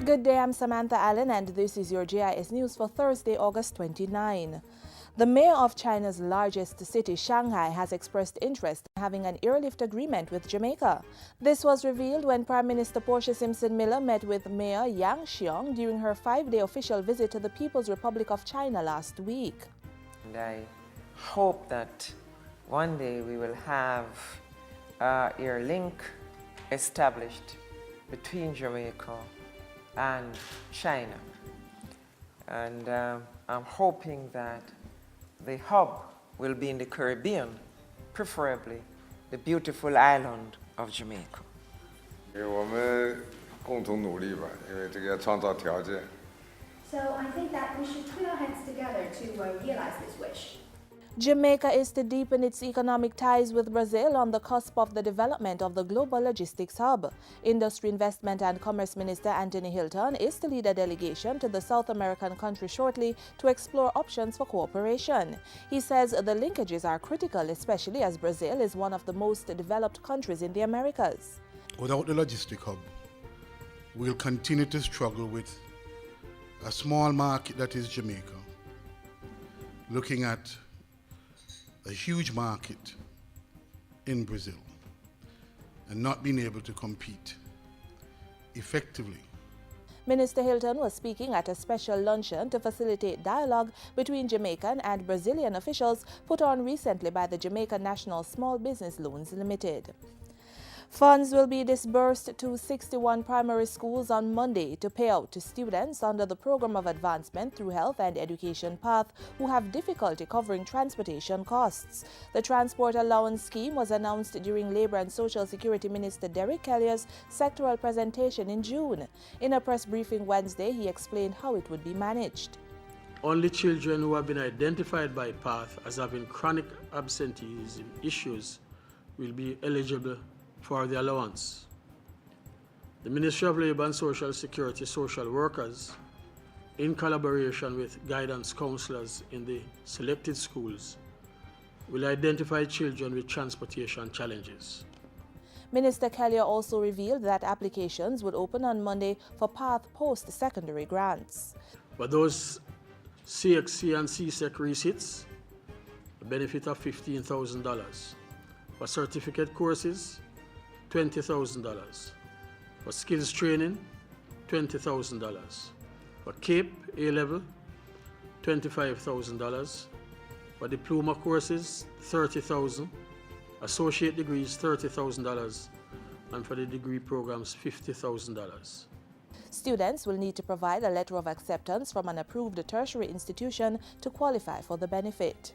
Good day, I'm Samantha Allen and this is your JIS News for Thursday, August 29. The mayor of China's largest city, Shanghai, has expressed interest in having an airlift agreement with Jamaica. This was revealed when Prime Minister Portia Simpson-Miller met with Mayor Yang Xiong during her 5-day official visit to the People's Republic of China last week. And I hope that one day we will have air link established between Jamaica and China. And I'm hoping that the hub will be in the Caribbean, preferably the beautiful island of Jamaica. 我们共同努力吧，因为这个要创造条件。 So I think that we should put our heads together to realize this wish. Jamaica is to deepen its economic ties with Brazil on the cusp of the development of the global logistics hub. Industry, Investment and Commerce Minister Anthony Hilton is to lead a delegation to the South American country shortly to explore options for cooperation. He says the linkages are critical, especially as Brazil is one of the most developed countries in the Americas. Without the logistic hub, we'll continue to struggle with a small market that is Jamaica, looking at a huge market in Brazil and not being able to compete effectively. Minister Hilton was speaking at a special luncheon to facilitate dialogue between Jamaican and Brazilian officials put on recently by the Jamaica National Small Business Loans Limited. Funds will be disbursed to 61 primary schools on Monday to pay out to students under the Program of Advancement through Health and Education Path who have difficulty covering transportation costs. The Transport Allowance scheme was announced during Labour and Social Security Minister Derek Kellier's sectoral presentation in June. In a press briefing Wednesday, he explained how it would be managed. Only children who have been identified by PATH as having chronic absenteeism issues will be eligible for the allowance. The Ministry of Labour and Social Security social workers, in collaboration with guidance counselors in the selected schools, will identify children with transportation challenges. Minister Kellier also revealed that applications would open on Monday for PATH post-secondary grants. For those CXC and CSEC receipts, a benefit of $15,000. For certificate courses, $20,000. For skills training, $20,000. For CAPE A-level, $25,000. For diploma courses, $30,000. Associate degrees, $30,000. And for the degree programs, $50,000. Students will need to provide a letter of acceptance from an approved tertiary institution to qualify for the benefit.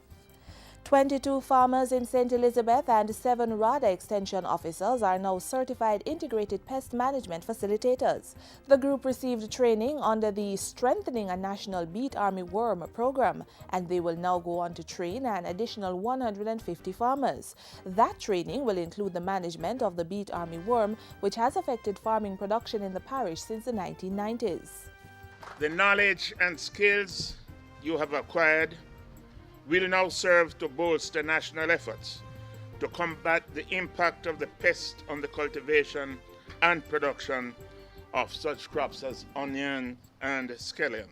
22 farmers in St. Elizabeth and 7 RADA extension officers are now certified integrated pest management facilitators. The group received training under the Strengthening a National Beet Army Worm program, and they will now go on to train an additional 150 farmers. That training will include the management of the beet army worm, which has affected farming production in the parish since the 1990s. The knowledge and skills you have acquired will now serve to bolster national efforts to combat the impact of the pest on the cultivation and production of such crops as onion and scallion.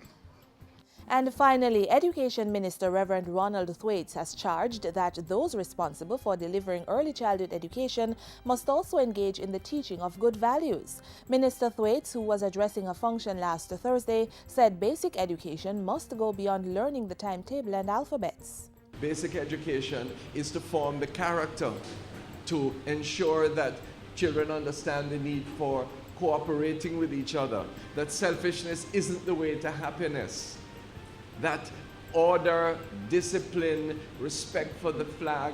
And finally, Education Minister Reverend Ronald Thwaites has charged that those responsible for delivering early childhood education must also engage in the teaching of good values. Minister Thwaites, who was addressing a function last Thursday, said basic education must go beyond learning the timetable and alphabets. Basic education is to form the character, to ensure that children understand the need for cooperating with each other, that selfishness isn't the way to happiness, that order, discipline, respect for the flag,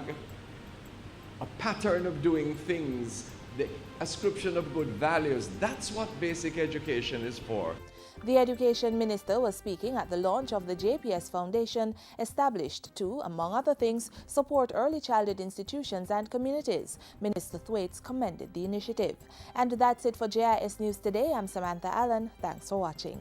a pattern of doing things, the ascription of good values, that's what basic education is for. The Education Minister was speaking at the launch of the JPS Foundation, established to, among other things, support early childhood institutions and communities. Minister Thwaites commended the initiative. And that's it for JIS News today. I'm Samantha Allen. Thanks for watching.